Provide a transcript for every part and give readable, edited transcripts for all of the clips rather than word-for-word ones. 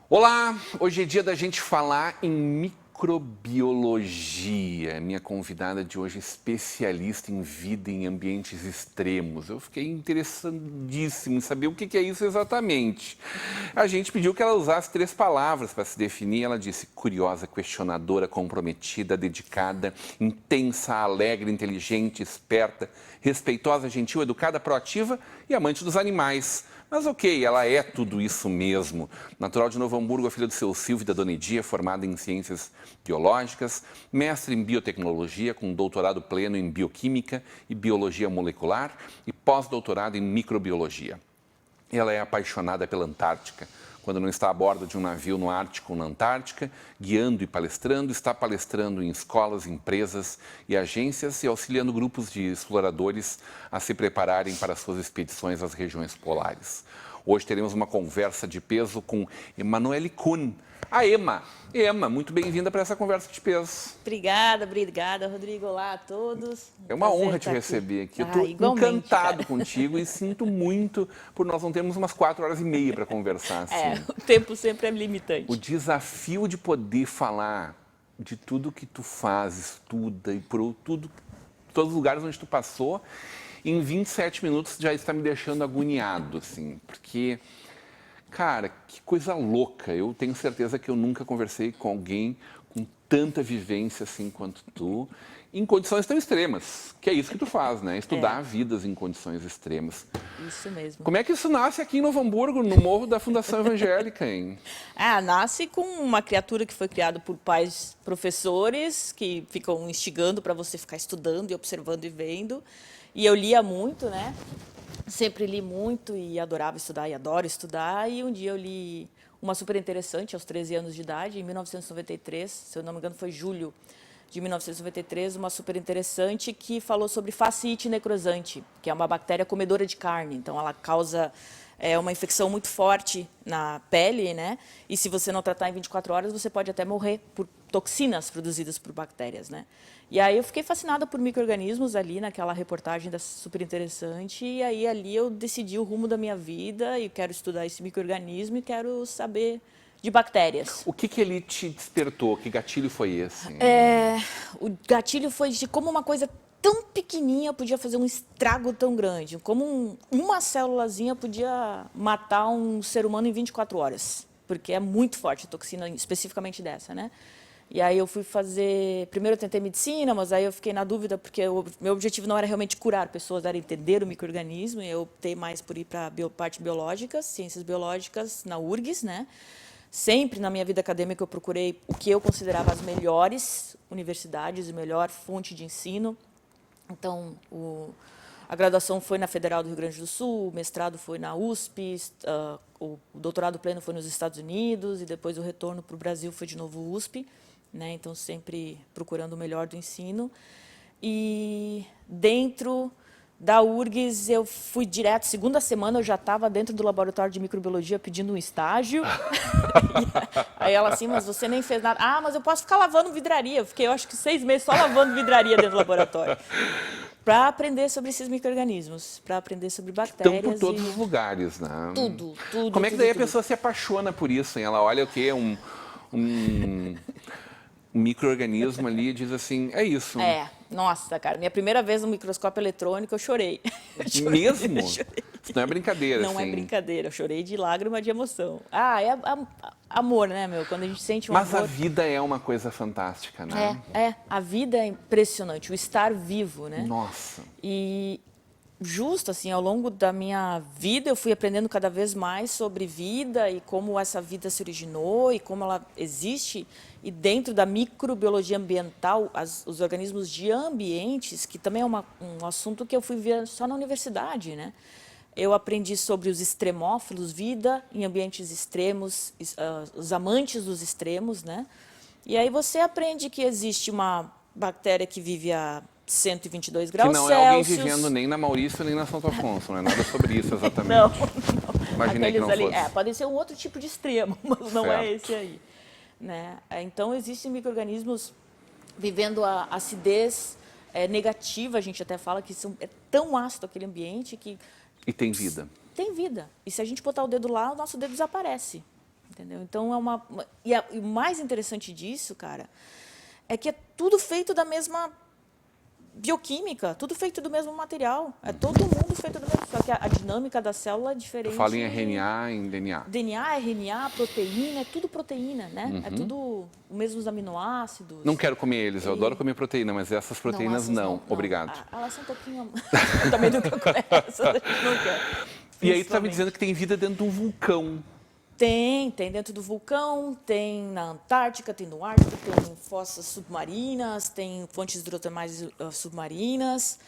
Olá, hoje é dia da gente falar em microbiologia. Minha convidada de hoje é especialista em vida em ambientes extremos. Eu fiquei interessadíssimo em saber o que é isso exatamente. A gente pediu que ela usasse 3 palavras para se definir. Ela disse curiosa, questionadora, comprometida, dedicada, intensa, alegre, inteligente, esperta, respeitosa, gentil, educada, proativa e amante dos animais. Mas ok, ela é tudo isso mesmo. Natural de Novo Hamburgo, a filha do seu Silvio e da Dona Edia, formada em ciências biológicas, mestre em biotecnologia, com doutorado pleno em bioquímica e biologia molecular e pós-doutorado em microbiologia. Ela é apaixonada pela Antártica. Quando não está a bordo de um navio no Ártico ou na Antártica, guiando e palestrando, está palestrando em escolas, empresas e agências e auxiliando grupos de exploradores a se prepararem para suas expedições às regiões polares. Hoje teremos uma conversa de peso com Emanuele Kuhn, a Ema. Ema, muito bem-vinda para essa conversa de peso. Obrigada, Rodrigo. Olá a todos. É uma honra te receber aqui. Eu estou encantado contigo e sinto muito por nós não termos umas 4h30 para conversar. Assim. O tempo sempre é limitante. O desafio de poder falar de tudo que tu faz, estuda e por todos os lugares onde tu passou, em 27 minutos já está me deixando agoniado, assim, porque... Cara, que coisa louca. Eu tenho certeza que eu nunca conversei com alguém com tanta vivência assim quanto tu, em condições tão extremas, que é isso que tu faz, né? Estudar vidas em condições extremas. Isso mesmo. Como é que isso nasce aqui em Novo Hamburgo, no Morro da Fundação Evangélica, hein? Nasce com uma criatura que foi criada por pais professores, que ficam instigando para você ficar estudando e observando e vendo. E eu lia muito, né? Sempre li muito e adorava estudar e adoro estudar. E um dia eu li uma super interessante, aos 13 anos de idade, em 1993, se eu não me engano foi julho de 1993, uma super interessante que falou sobre fasciite necrosante, que é uma bactéria comedora de carne. Então ela causa uma infecção muito forte na pele, né? E se você não tratar em 24 horas, você pode até morrer por toxinas produzidas por bactérias, né? E aí eu fiquei fascinada por micro-organismos ali naquela reportagem super interessante, e aí ali eu decidi o rumo da minha vida e quero estudar esse micro-organismo e quero saber de bactérias. O que ele te despertou? Que gatilho foi esse? O gatilho foi de como uma coisa tão pequenininha podia fazer um estrago tão grande, como uma célulazinha podia matar um ser humano em 24 horas, porque é muito forte a toxina, especificamente dessa, né? E aí eu fui fazer... Primeiro eu tentei medicina, mas aí eu fiquei na dúvida, porque o meu objetivo não era realmente curar pessoas, era entender o micro-organismo, e eu optei mais por ir para a parte biológica, ciências biológicas, na URGS, né? Sempre na minha vida acadêmica eu procurei o que eu considerava as melhores universidades, a melhor fonte de ensino. Então, a graduação foi na Federal do Rio Grande do Sul, o mestrado foi na USP, o doutorado pleno foi nos Estados Unidos, e depois o retorno para o Brasil foi de novo USP. Né? Então, sempre procurando o melhor do ensino. E dentro da URGS, eu fui direto, segunda semana eu já estava dentro do laboratório de microbiologia pedindo um estágio. Aí ela assim, mas você nem fez nada. Ah, mas eu posso ficar lavando vidraria. Eu fiquei, eu acho que 6 meses só lavando vidraria dentro do laboratório. Para aprender sobre esses micro-organismos, para aprender sobre bactérias. Então, por todos os lugares, né? Tudo. Como é que daí a pessoa se apaixona por isso, hein? Ela olha o quê? Um micro-organismo ali e diz assim, é isso. Nossa, cara, minha primeira vez no microscópio eletrônico eu chorei. Mesmo? Isso não é brincadeira, Não é brincadeira, eu chorei de lágrima de emoção. É amor, né, meu? Quando a gente sente um amor... Mas a vida é uma coisa fantástica, né? A vida é impressionante, o estar vivo, né? Nossa. E justo, assim, ao longo da minha vida, eu fui aprendendo cada vez mais sobre vida e como essa vida se originou e como ela existe. E dentro da microbiologia ambiental, os organismos de ambientes, que também é um assunto que eu fui ver só na universidade, né? Eu aprendi sobre os extremófilos, vida em ambientes extremos, os amantes dos extremos, né? E aí você aprende que existe uma bactéria que vive a 122 Que graus não é alguém Celsius. vivendo nem na Maurício nem na Santo Afonso, não é nada sobre isso exatamente. Não. Imaginei que não Aqueles fosse. podem ser um outro tipo de extremo, mas não é Certo. esse aí. Né? Então, existem micro-organismos vivendo a acidez negativa, a gente até fala que é tão ácido aquele ambiente que E tem vida. tem vida. E se a gente botar o dedo lá, o nosso dedo desaparece. Entendeu? Então, e o mais interessante disso, cara, é que é tudo feito da mesma bioquímica, tudo feito do mesmo material. É todo mundo feito do mesmo. Só que a dinâmica da célula é diferente. Tu fala em RNA, em DNA. DNA, RNA, proteína, é tudo proteína, né? É tudo os mesmos aminoácidos. Não quero comer eles, eu adoro comer proteína, mas essas proteínas essas não. Obrigado. Elas são um pouquinho... Eu também nunca comer essas, a gente não quer. E aí tu tá me dizendo que tem vida dentro de um vulcão. Tem dentro do vulcão, tem na Antártica, tem no Ártico, tem fossas submarinas, tem fontes hidrotermais submarinas.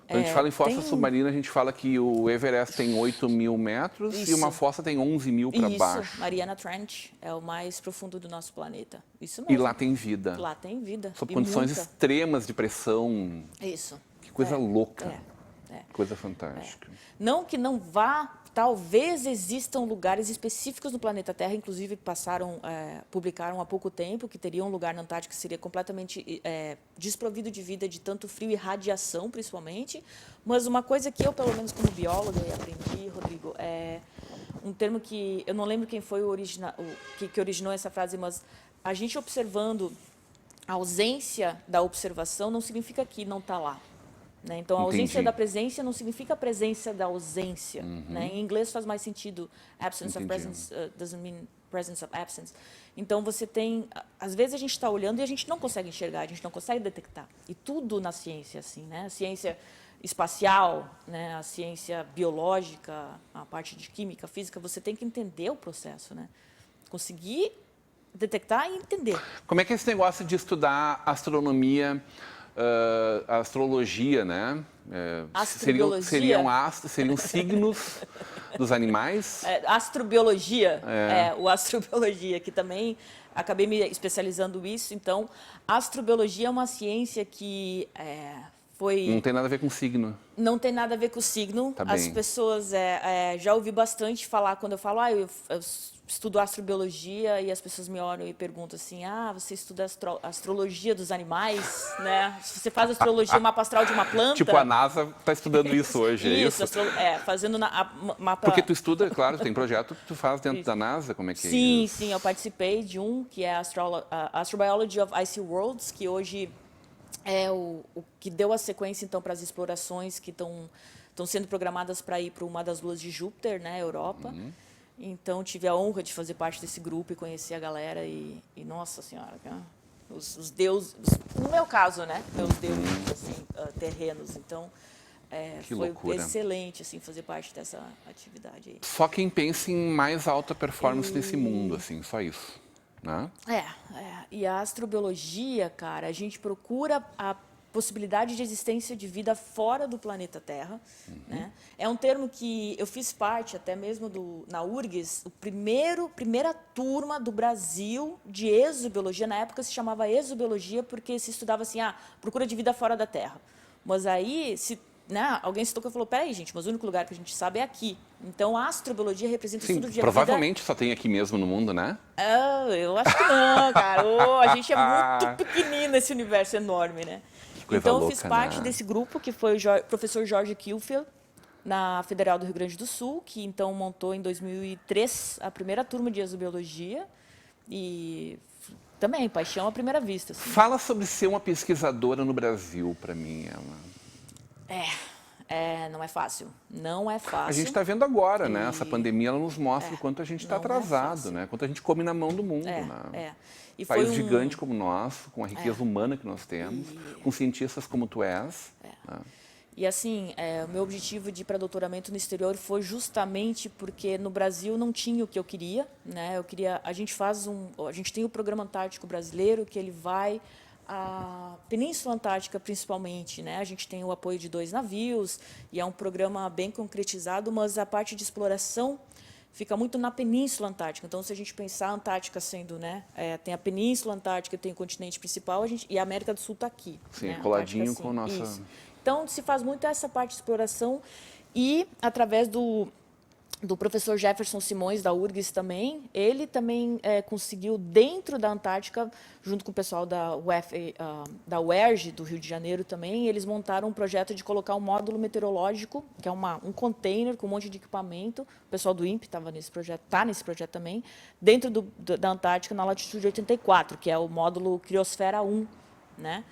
Quando a gente fala em fossa submarina, a gente fala que o Everest tem 8.000 metros e uma fossa tem 11.000 para baixo. Mariana Trench é o mais profundo do nosso planeta. Isso E mesmo. lá tem vida. Lá tem vida. Sob E condições muita. extremas de pressão. Isso. Que coisa louca. É. Coisa fantástica. Não que não vá, talvez existam lugares específicos no planeta Terra, inclusive publicaram há pouco tempo que teria um lugar na Antártica que seria completamente desprovido de vida, de tanto frio e radiação, principalmente. Mas uma coisa que eu, pelo menos como bióloga, aprendi, Rodrigo, é um termo que eu não lembro quem foi que originou essa frase, mas a gente observando a ausência da observação não significa que não está lá. Né? Então, a ausência Entendi. da presença não significa a presença da ausência. Né? Em inglês faz mais sentido. Absence of presence doesn't mean presence of absence. Então, você tem... Às vezes, a gente está olhando e a gente não consegue enxergar, a gente não consegue detectar. E tudo na ciência é assim. Né? A ciência espacial, né? A ciência biológica, a parte de química, física, você tem que entender o processo. Né? Conseguir detectar e entender. Como é que é esse negócio de estudar astronomia... a astrologia, né? Astrobiologia. Seriam signos dos animais? Astrobiologia, o astrobiologia, que também acabei me especializando nisso. Então, a astrobiologia é uma ciência que foi... Não tem nada a ver com signo. Não tem nada a ver com o signo. Tá As bem. pessoas, já ouvi bastante falar, quando eu falo, eu estudo astrobiologia, e as pessoas me olham e perguntam assim, você estuda astrologia dos animais, né? Se você faz astrologia, mapa astral de uma planta... Tipo, a NASA está estudando isso hoje, é isso? Fazendo mapa... Porque tu estuda, claro, tem projeto que tu faz dentro da NASA, como é que é isso? Sim, eu participei de um, que é a Astrobiology of Icy Worlds, que hoje é o que deu a sequência, então, para as explorações que estão sendo programadas para ir para uma das luas de Júpiter, né, Europa. Então, tive a honra de fazer parte desse grupo e conhecer a galera e nossa senhora, os deuses, no meu caso, né, meus deuses, assim, terrenos. Então, foi loucura. excelente, assim, fazer parte dessa atividade aí. Só quem pensa em mais alta performance nesse mundo, assim, só isso, né? E a astrobiologia, cara, a gente procura a possibilidade de existência de vida fora do planeta Terra. Né? É um termo que eu fiz parte até mesmo na URGS, primeira turma do Brasil de exobiologia. Na época se chamava exobiologia porque se estudava assim, procura de vida fora da Terra. Mas aí, alguém se tocou e falou, peraí, gente, mas o único lugar que a gente sabe é aqui. Então, a astrobiologia representa o estudo de vida... provavelmente só tem aqui mesmo no mundo, né? Eu acho que não, cara. A gente é muito pequenino nesse universo enorme, né? Então, eu fiz parte desse grupo, que foi o professor Jorge Kielfeld, na Federal do Rio Grande do Sul, que então montou em 2003 a primeira turma de exobiologia. E também, paixão à primeira vista. Assim. Fala sobre ser uma pesquisadora no Brasil, para mim. Não é fácil. Não é fácil. A gente está vendo agora, né? Essa pandemia ela nos mostra o quanto a gente está atrasado, né? Quanto a gente come na mão do mundo, né? E país gigante como o nosso, com a riqueza humana que nós temos, com cientistas como tu és. Né? E assim, o meu objetivo de ir para doutoramento no exterior foi justamente porque no Brasil não tinha o que eu queria, né? A gente tem o Programa Antártico Brasileiro, que ele vai à Península Antártica principalmente, né? A gente tem o apoio de 2 navios e é um programa bem concretizado, mas a parte de exploração fica muito na Península Antártica. Então, se a gente pensar a Antártica sendo, né, tem a Península Antártica, tem o continente principal, e a América do Sul está aqui. Sim, né? coladinho Antártica, com o nosso... Isso. Então, se faz muito essa parte de exploração e, através do professor Jefferson Simões, da URGS também, ele também conseguiu, dentro da Antártica, junto com o pessoal da UERJ, do Rio de Janeiro também, eles montaram um projeto de colocar um módulo meteorológico, que é um container com um monte de equipamento, o pessoal do INPE está nesse projeto também, dentro da Antártica, na latitude 84, que é o módulo Criosfera 1, né?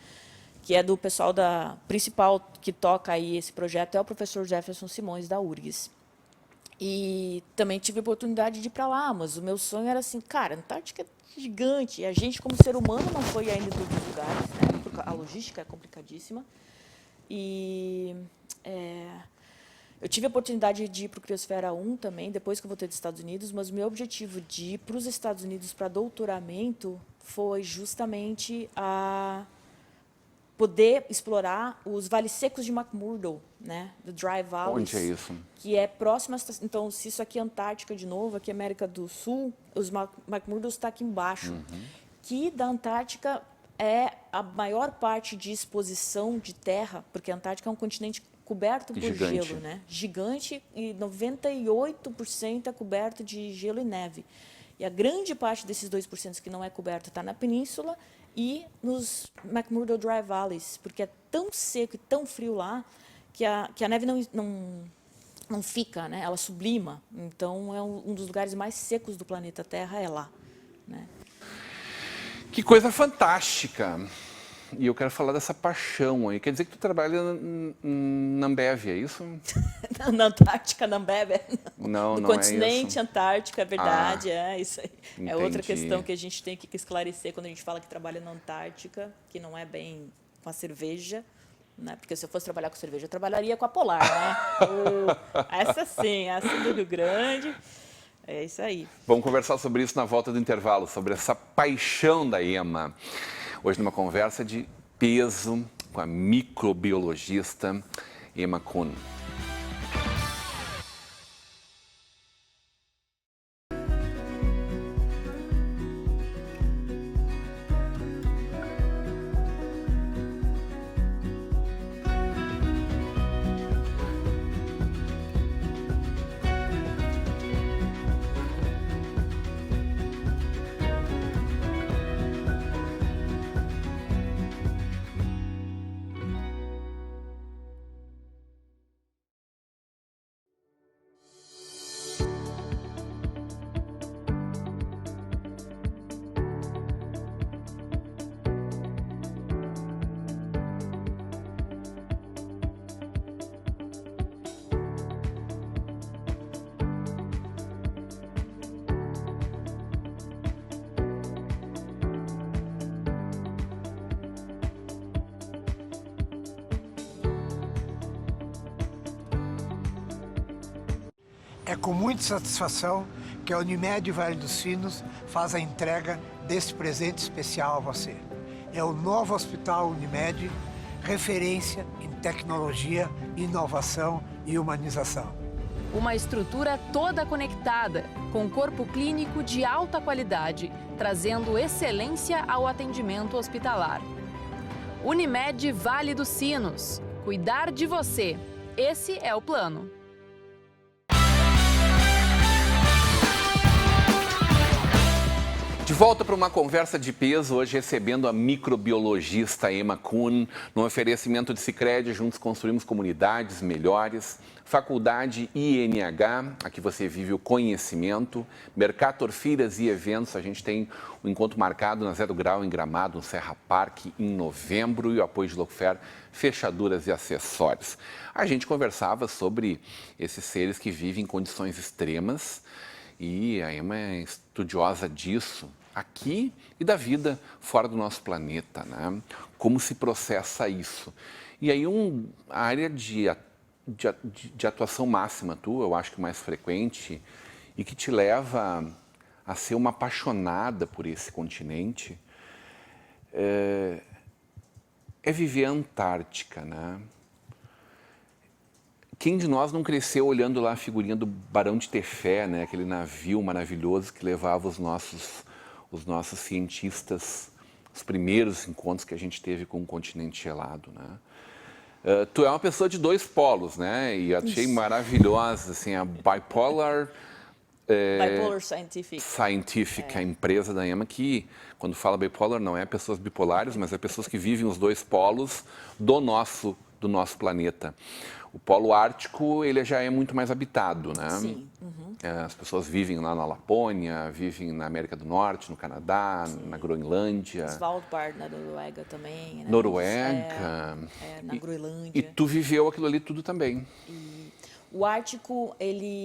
Que é do pessoal principal que toca aí esse projeto, é o professor Jefferson Simões, da URGS. E também tive a oportunidade de ir para lá, mas o meu sonho era assim, cara, a Antártica é gigante, e a gente, como ser humano, não foi ainda em todos os lugares, né? Porque a logística é complicadíssima. E eu tive a oportunidade de ir para o Criosfera 1 também, depois que eu voltei dos Estados Unidos, mas o meu objetivo de ir para os Estados Unidos para doutoramento foi justamente poder explorar os vales secos de McMurdo, né, do Dry Valleys. Onde é isso? Que é próximo a... Então, se isso aqui é Antártica de novo, aqui é América do Sul, os McMurdos está aqui embaixo. Que da Antártica é a maior parte de exposição de terra, porque a Antártica é um continente coberto por gelo, né? Gigante, e 98% é coberto de gelo e neve. E a grande parte desses 2% que não é coberto está na península e nos McMurdo Dry Valleys, porque é tão seco e tão frio lá que a neve não fica, né? Ela sublima. Então, é um dos lugares mais secos do planeta Terra, é lá. Né? Que coisa fantástica! E eu quero falar dessa paixão aí. Quer dizer que tu trabalha na Ambev, é isso? Na Antártica, na Ambev. Não, no não continente é isso. Antártica, é verdade, é isso aí. Entendi. É outra questão que a gente tem que esclarecer quando a gente fala que trabalha na Antártica, que não é bem com a cerveja, né? Porque se eu fosse trabalhar com cerveja, eu trabalharia com a Polar, né? Essa sim, essa do Rio Grande. É isso aí. Vamos conversar sobre isso na volta do intervalo, sobre essa paixão da Ema. Hoje, numa conversa de peso com a microbiologista Ema Kuhn. É com muita satisfação que a Unimed Vale dos Sinos faz a entrega deste presente especial a você. É o novo Hospital Unimed, referência em tecnologia, inovação e humanização. Uma estrutura toda conectada, com corpo clínico de alta qualidade, trazendo excelência ao atendimento hospitalar. Unimed Vale dos Sinos. Cuidar de você. Esse é o plano. De volta para uma conversa de peso, hoje recebendo a microbiologista Ema Kuhn, no oferecimento de Sicredi, juntos construímos comunidades melhores, Faculdade INH, aqui você vive o conhecimento, Mercator Feiras e Eventos, a gente tem um encontro marcado na Zero Grau, em Gramado, no Serra Parque, em novembro, e o apoio de Locofer, fechaduras e acessórios. A gente conversava sobre esses seres que vivem em condições extremas, e a Ema é estudiosa disso, aqui e da vida fora do nosso planeta, né? Como se processa isso. E aí a área de atuação máxima tua, eu acho que mais frequente, e que te leva a ser uma apaixonada por esse continente, é viver a Antártica, né? Quem de nós não cresceu olhando lá a figurinha do Barão de Tefé, né? Aquele navio maravilhoso que levava os nossos cientistas, os primeiros encontros que a gente teve com o continente gelado, né? Tu é uma pessoa de 2 polos, né? E eu achei maravilhosa, assim, a Bipolar Scientific, a empresa da EMA, que, quando fala bipolar, não é pessoas bipolares, mas é pessoas que vivem os 2 polos do nosso planeta. O polo ártico, ele já é muito mais habitado, né? Sim. As pessoas vivem lá na Lapônia, vivem na América do Norte, no Canadá, na Groenlândia. Svalbard, na Noruega também. Né? Noruega. Na Groenlândia. E tu viveu aquilo ali tudo também. O Ártico,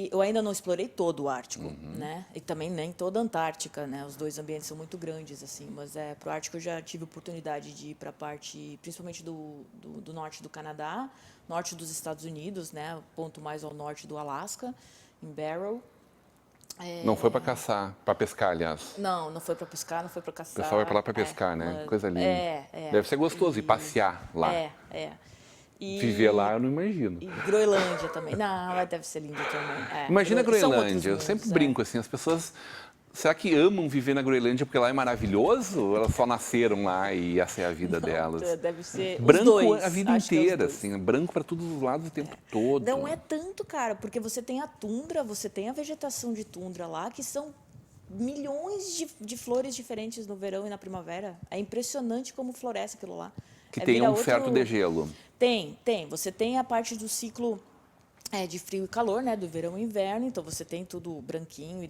eu ainda não explorei todo o Ártico, né? E também nem toda a Antártica, né? Os 2 ambientes são muito grandes, assim. Mas para o Ártico eu já tive oportunidade de ir para a parte, principalmente do norte do Canadá, norte dos Estados Unidos, né? O ponto mais ao norte do Alasca, em Barrow. Não foi para caçar, para pescar, aliás. Não foi para pescar, não foi para caçar. O pessoal vai para lá para pescar, né? Coisa linda. Deve ser gostoso ir passear lá. Viver lá, eu não imagino. E Groenlândia também. Não, lá deve ser lindo também. Imagina a São outros Groenlândia. Eu sempre mundos, brinco assim, as pessoas... Será que amam viver na Groenlândia porque lá é maravilhoso? Ou elas só nasceram lá e essa é a vida delas? Deve ser branco os dois, a vida acho que é os inteira, dois. assim, branco para todos os lados o tempo todo. Não é tanto, cara, porque você tem a tundra, você tem a vegetação de tundra lá, que são milhões de flores diferentes no verão e na primavera. É impressionante como floresce aquilo lá. Que tem um certo degelo. Tem. Você tem a parte do ciclo de frio e calor, né, do verão e inverno, então você tem tudo branquinho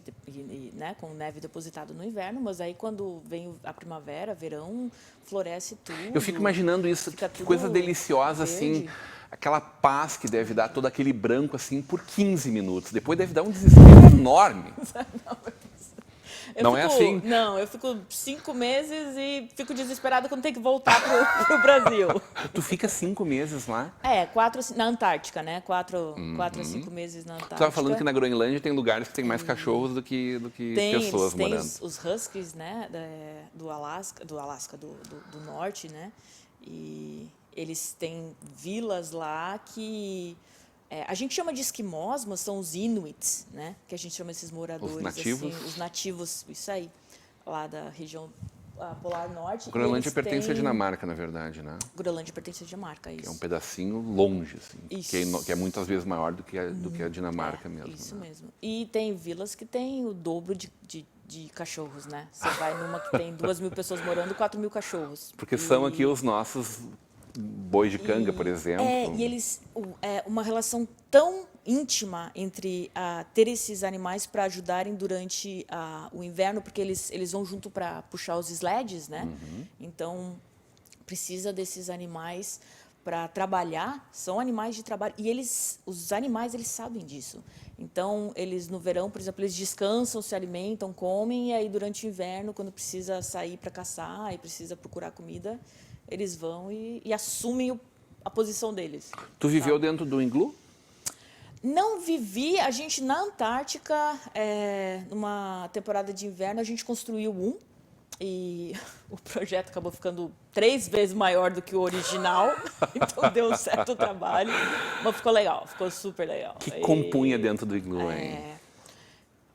né, com neve depositada no inverno, mas aí quando vem a primavera, verão, floresce tudo. Eu fico imaginando isso, que coisa deliciosa, verde. assim, aquela paz que deve dar todo aquele branco, assim, por 15 minutos. Depois deve dar um desespero enorme. Não é assim? Não, eu fico 5 meses e fico desesperada quando tem que voltar pro Brasil. Tu fica 5 meses lá? 4 na Antártica, né? 4 a 5 meses na Antártica. Tu estava falando que na Groenlândia tem lugares que tem mais cachorros do que pessoas tem morando. Os huskies, né? Do norte, né? E eles têm vilas lá que... a gente chama de esquimós, mas são os Inuits, né? Que a gente chama esses moradores. Os nativos? Assim, os nativos, isso aí, lá da região polar norte. Groenlândia pertence à Dinamarca, na verdade, né? Groenlândia pertence à Dinamarca, isso. Que é um pedacinho longe, assim. Isso. Que é muitas vezes maior do que a Dinamarca mesmo. Isso né? mesmo. E tem vilas que tem o dobro de cachorros, né? Você vai numa que tem 2.000 pessoas morando, 4.000 cachorros. Porque são aqui os nossos bois de canga, por exemplo. E eles... uma relação tão íntima entre ter esses animais para ajudarem durante o inverno, porque eles vão junto para puxar os sleds, né? Então, precisa desses animais para trabalhar, são animais de trabalho. E os animais, eles sabem disso. Então, eles no verão, por exemplo, eles descansam, se alimentam, comem, e aí durante o inverno, quando precisa sair para caçar e precisa procurar comida, eles vão e assumem a posição deles. Tu viveu dentro do iglu? Não vivi. A gente, na Antártica, numa temporada de inverno, a gente construiu um. E o projeto acabou ficando 3 vezes maior do que o original. Então, deu um certo trabalho. Mas ficou legal, ficou super legal. Que compunha dentro do iglu, hein?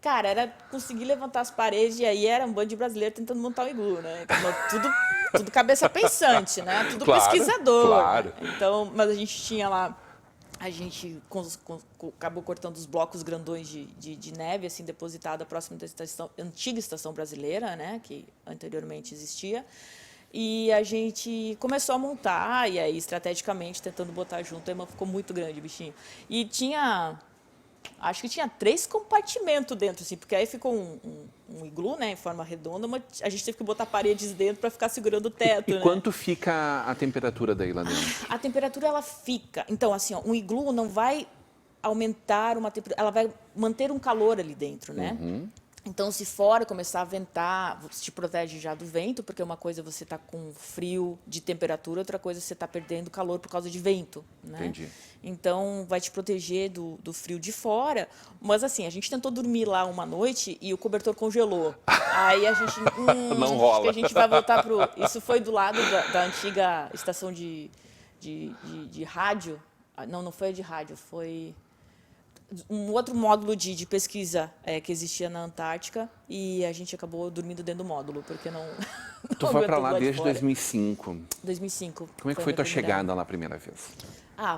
Cara, era conseguir levantar as paredes e aí era um bando de brasileiro tentando montar o iglu, né? Então, tudo cabeça pensante, né? Tudo pesquisador. Claro. Né? Então, mas a gente tinha lá, a gente acabou cortando os blocos grandões de neve, assim, depositada próximo da antiga estação brasileira, né? Que anteriormente existia. E a gente começou a montar, e aí, estrategicamente, tentando botar junto, mas ficou muito grande o bichinho. E acho que tinha 3 compartimentos dentro, assim, porque aí ficou um iglu, né, em forma redonda, mas a gente teve que botar paredes dentro para ficar segurando o teto. E quanto fica a temperatura daí lá dentro? A temperatura, ela fica... Então, assim, um iglu não vai aumentar uma temperatura, ela vai manter um calor ali dentro, né? Então, se fora começar a ventar, você te protege já do vento, porque uma coisa você está com frio de temperatura, outra coisa você está perdendo calor por causa de vento, né? Entendi. Então, vai te proteger do frio de fora. Mas, assim, a gente tentou dormir lá uma noite e o cobertor congelou. Aí a gente... Não rola. Acho que a gente vai voltar Isso foi do lado da antiga estação de rádio Não foi a de rádio, foi um outro módulo de pesquisa que existia na Antártica e a gente acabou dormindo dentro do módulo, porque não. Tu foi para lá desde 2005. 2005. Como é que foi tua chegada lá a primeira vez?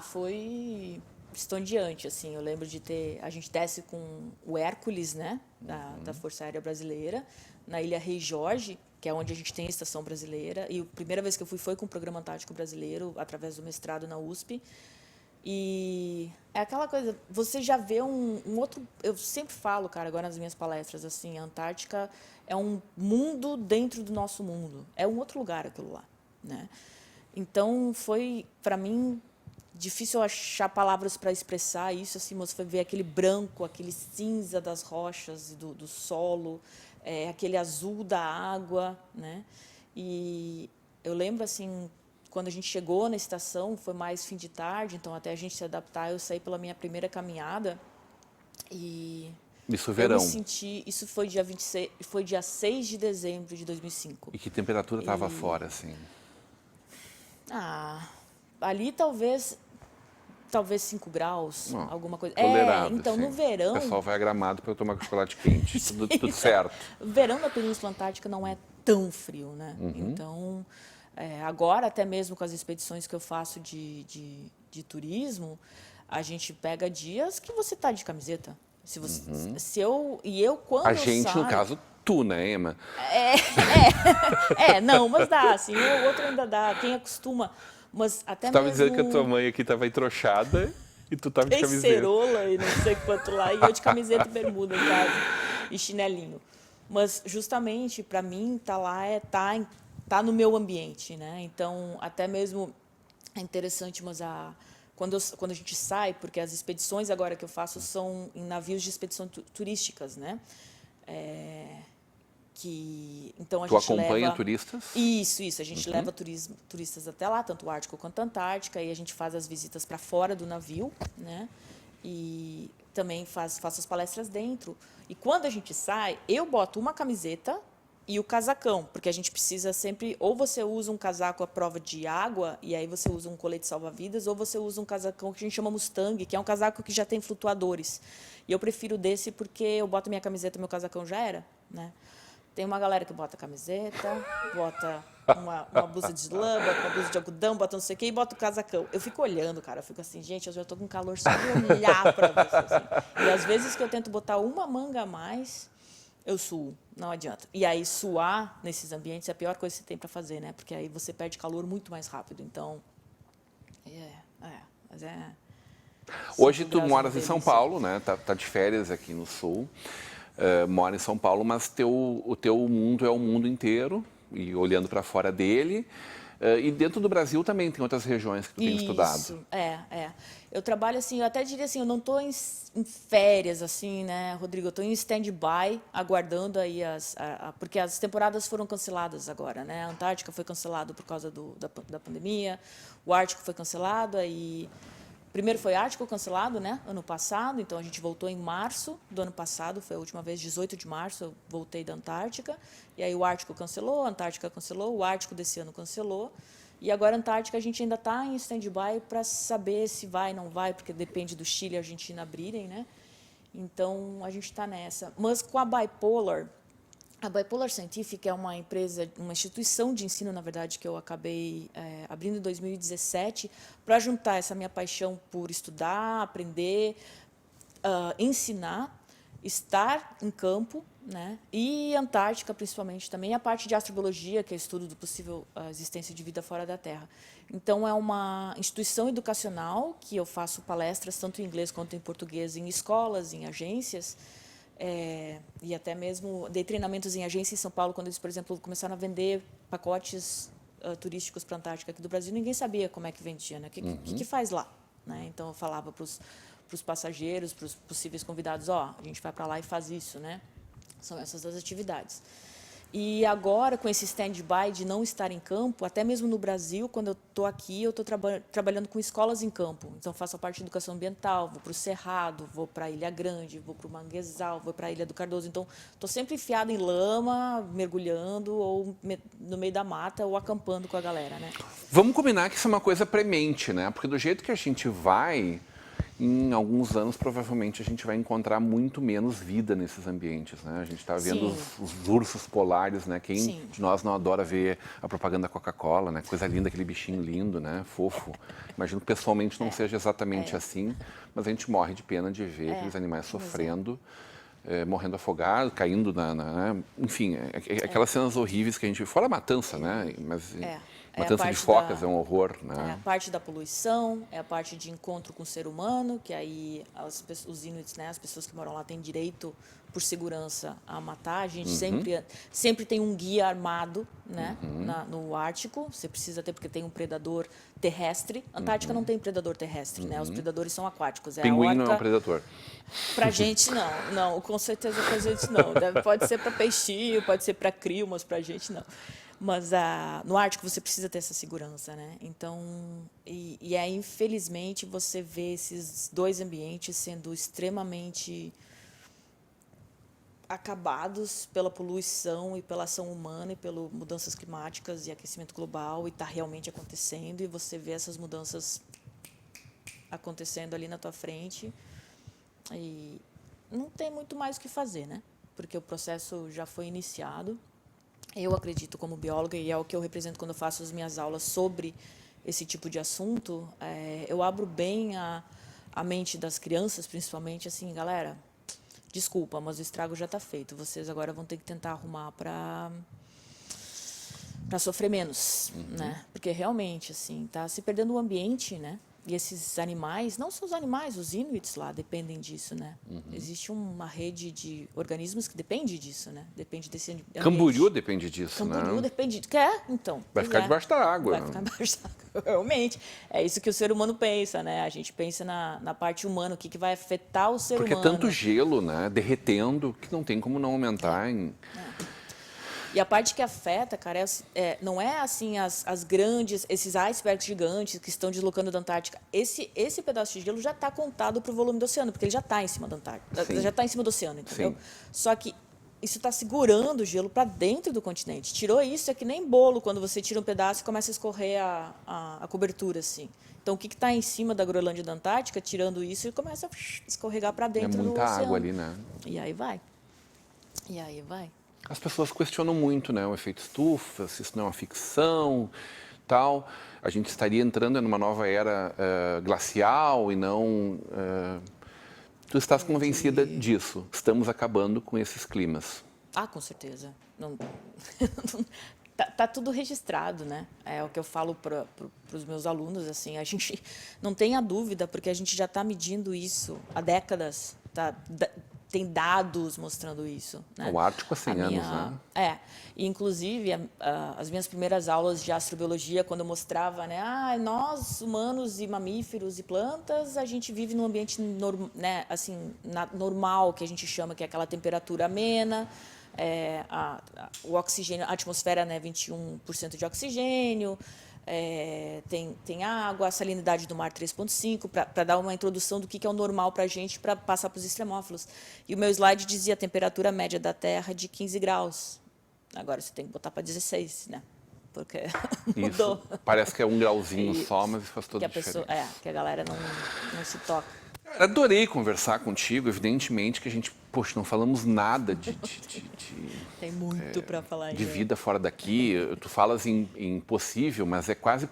Foi estonteante, assim. Eu lembro de ter. A gente desce com o Hércules, né, da Força Aérea Brasileira, na Ilha Rei Jorge, que é onde a gente tem a estação brasileira. E a primeira vez que eu fui foi com o Programa Antártico Brasileiro, através do mestrado na USP. E é aquela coisa, você já vê um outro... Eu sempre falo, cara, agora nas minhas palestras, assim, a Antártica é um mundo dentro do nosso mundo. É um outro lugar aquilo lá, né? Então, foi, para mim, difícil achar palavras para expressar isso, assim, você foi ver aquele branco, aquele cinza das rochas, do solo, aquele azul da água, né? E eu lembro, assim, quando a gente chegou na estação, foi mais fim de tarde, então até a gente se adaptar, eu saí pela minha primeira caminhada e... Isso verão. Eu me senti... Isso foi dia 26, foi dia 6 de dezembro de 2005. E que temperatura estava fora, assim? Ali talvez 5 graus, alguma coisa. Tolerado, então sim. no verão... O pessoal vai a Gramado para eu tomar chocolate quente, tudo certo. O verão da Península Antártica não é tão frio, né? Então... agora, até mesmo com as expedições que eu faço de turismo, a gente pega dias que você está de camiseta. Quando a gente, eu saio, no caso, tu, né, Emma? Não, mas dá, assim, o outro ainda dá, quem acostuma, mas até Tu estava mesmo... dizendo que a tua mãe aqui estava entrochada e tu estava de camiseta. cerola e não sei quanto lá, e eu de camiseta e bermuda em casa, e chinelinho. Mas, justamente, para mim, tá lá tá no meu ambiente, né? Então, até mesmo é interessante, mas quando a gente sai, porque as expedições agora que eu faço são em navios de expedição turísticas, né? Então Tu acompanha turistas? Isso. A gente leva turistas até lá, tanto o Ártico quanto a Antártica, e a gente faz as visitas para fora do navio, né? E também faço as palestras dentro. E quando a gente sai, eu boto uma camiseta e o casacão, porque a gente precisa sempre, ou você usa um casaco à prova de água, e aí você usa um colete salva-vidas, ou você usa um casacão que a gente chama Mustang, que é um casaco que já tem flutuadores. E eu prefiro desse porque eu boto minha camiseta e meu casacão já era, né? Tem uma galera que bota camiseta, bota uma blusa de lã, bota uma blusa de algodão, bota não sei o quê, e bota o casacão. Eu fico olhando, cara, eu fico assim, gente, eu já estou com calor só de olhar para você. Assim. E às vezes que eu tento botar uma manga a mais, eu suo, não adianta. E aí, suar nesses ambientes é a pior coisa que você tem para fazer, né? Porque aí você perde calor muito mais rápido. Então, mas Hoje tu moras em São Paulo, né? Tá de férias aqui no Sul. Mora em São Paulo, mas o teu mundo é o mundo inteiro, e olhando para fora dele. E dentro do Brasil também tem outras regiões que tu tem estudado. Isso, Eu trabalho assim, eu até diria assim, eu não estou em férias, assim, né, Rodrigo? Eu estou em stand-by, aguardando aí porque as temporadas foram canceladas agora, né? A Antártica foi cancelada por causa da pandemia, o Ártico foi cancelado, aí... Primeiro foi Ártico cancelado, né, ano passado, então a gente voltou em março do ano passado, foi a última vez, 18 de março, eu voltei da Antártica, e aí o Ártico cancelou, a Antártica cancelou, o Ártico desse ano cancelou, e agora a Antártica a gente ainda está em stand-by para saber se vai ou não vai, porque depende do Chile e a Argentina abrirem, né? Então, a gente está nessa. Mas com a Bipolar Scientific é uma empresa, uma instituição de ensino, na verdade, que eu acabei abrindo em 2017 para juntar essa minha paixão por estudar, aprender, ensinar, estar em campo, né? E Antártica, principalmente, também a parte de astrobiologia, que é o estudo do possível existência de vida fora da Terra. Então, é uma instituição educacional que eu faço palestras, tanto em inglês quanto em português, em escolas, em agências, e até mesmo dei treinamentos em agência em São Paulo, quando eles, por exemplo, começaram a vender pacotes turísticos para a Antártica aqui do Brasil, ninguém sabia como é que vendia, né? O que faz lá? Né? Então, eu falava para os passageiros, para os possíveis convidados, a gente vai para lá e faz isso, né? São essas as atividades. E agora, com esse stand-by de não estar em campo, até mesmo no Brasil, quando eu estou aqui, eu estou trabalhando com escolas em campo. Então, faço a parte de educação ambiental, vou para o Cerrado, vou para a Ilha Grande, vou para o Manguezal, vou para a Ilha do Cardoso. Então, estou sempre enfiada em lama, mergulhando, ou no meio da mata, ou acampando com a galera, né? Vamos combinar que isso é uma coisa premente, né? Porque do jeito que a gente vai, em alguns anos, provavelmente, a gente vai encontrar muito menos vida nesses ambientes, né? A gente está vendo os ursos polares, né? Quem Sim. de nós não adora ver a propaganda da Coca-Cola, né? Coisa linda, aquele bichinho lindo, né? Fofo. Imagino que pessoalmente não seja exatamente assim, mas a gente morre de pena de ver aqueles animais sofrendo, morrendo afogado, caindo né? Enfim, aquelas cenas horríveis que a gente vê. Fora a matança, né? Mas matança de focas é um horror, né? É a parte da poluição, é a parte de encontro com o ser humano, que aí os Inuits, né, as pessoas que moram lá têm direito, por segurança, a matar. A gente sempre tem um guia armado, né, no Ártico. Você precisa ter, porque tem um predador terrestre. Antártica não tem predador terrestre, né? Os predadores são aquáticos. Pinguim não é um predador. Pra gente, não. Não, com certeza pra gente não. Pode ser para peixinho, pode ser para crio, mas pra gente não. Mas no Ártico você precisa ter essa segurança, né? Então, e aí, infelizmente, você vê esses dois ambientes sendo extremamente acabados pela poluição e pela ação humana e pelas mudanças climáticas e aquecimento global, e está realmente acontecendo, e você vê essas mudanças acontecendo ali na tua frente, e não tem muito mais o que fazer, né? Porque o processo já foi iniciado. Eu acredito, como bióloga, e é o que eu represento quando eu faço as minhas aulas sobre esse tipo de assunto, eu abro bem a mente das crianças, principalmente, assim, galera, desculpa, mas o estrago já está feito. Vocês agora vão ter que tentar arrumar para sofrer menos, né? Porque realmente, assim, está se perdendo o ambiente, né? E esses animais, não só os animais, os Inuits lá dependem disso, né? Existe uma rede de organismos que depende disso, né? Depende desse ambiente. Camboriú depende disso, Camboriú né? depende. Então. Vai ficar debaixo da água. Vai ficar debaixo da água, realmente. É isso que o ser humano pensa, né? A gente pensa na parte humana, o que vai afetar o ser Porque humano. é tanto gelo, né? Derretendo, que não tem como não aumentar em... E a parte que afeta, cara, não é assim as grandes, esses icebergs gigantes que estão deslocando da Antártica. Esse pedaço de gelo já está contado para o volume do oceano, porque ele já está em cima da Antártica, já está em cima do oceano, entendeu? Sim. Só que isso está segurando o gelo para dentro do continente. Tirou isso, é que nem bolo, quando você tira um pedaço e começa a escorrer a cobertura, assim. Então, o que está em cima da Groenlândia e da Antártica, tirando isso, ele começa a escorregar para dentro do oceano. É muita água ali, né? E aí vai. E aí vai. As pessoas questionam muito, né, o efeito estufa, se isso não é uma ficção, tal. A gente estaria entrando numa nova era glacial e não... Tu estás convencida disso? Estamos acabando com esses climas? Ah, com certeza. Não... tá tudo registrado, né? É o que eu falo para os meus alunos, assim, a gente não tenha dúvida, porque a gente já está medindo isso há décadas, tem dados mostrando isso, né? O Ártico há 100 anos, né? E, inclusive, as minhas primeiras aulas de astrobiologia, quando eu mostrava, né, nós, humanos e mamíferos e plantas, a gente vive num ambiente né, assim, normal, que a gente chama, que é aquela temperatura amena, o oxigênio, a atmosfera, né, 21% de oxigênio, tem água, a salinidade do mar 3,5, para dar uma introdução do que é o normal para a gente, para passar para os extremófilos. E o meu slide dizia a temperatura média da Terra de 15 graus. Agora você tem que botar para 16, né? Porque mudou. Isso, parece que é 1 grauzinho só, mas faz toda a diferença. Que a galera não se toca. Adorei conversar contigo, evidentemente que a gente, poxa, não falamos nada Tem muito para falar. De vida fora daqui. Tu falas em possível, mas é quase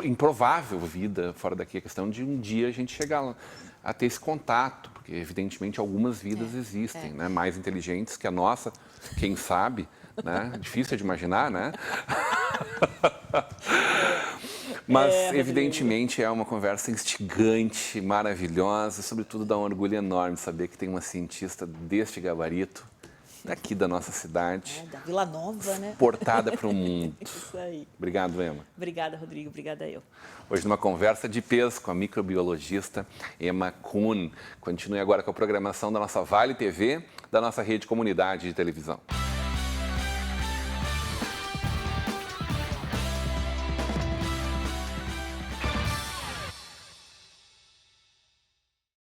improvável vida fora daqui. A questão de um dia a gente chegar a ter esse contato, porque evidentemente algumas vidas existem, né? Mais inteligentes que a nossa, quem sabe, né? Difícil de imaginar, né? Mas, evidentemente, é uma conversa instigante, maravilhosa, sobretudo dá um orgulho enorme saber que tem uma cientista deste gabarito, daqui da nossa cidade. Da Vila Nova, né? Portada para o mundo. Isso aí. Obrigado, Emma. Obrigada, Rodrigo. Obrigada eu. Hoje, numa conversa de peso com a microbiologista Emma Kuhn. Continue agora com a programação da nossa Vale TV, da nossa rede comunidade de televisão.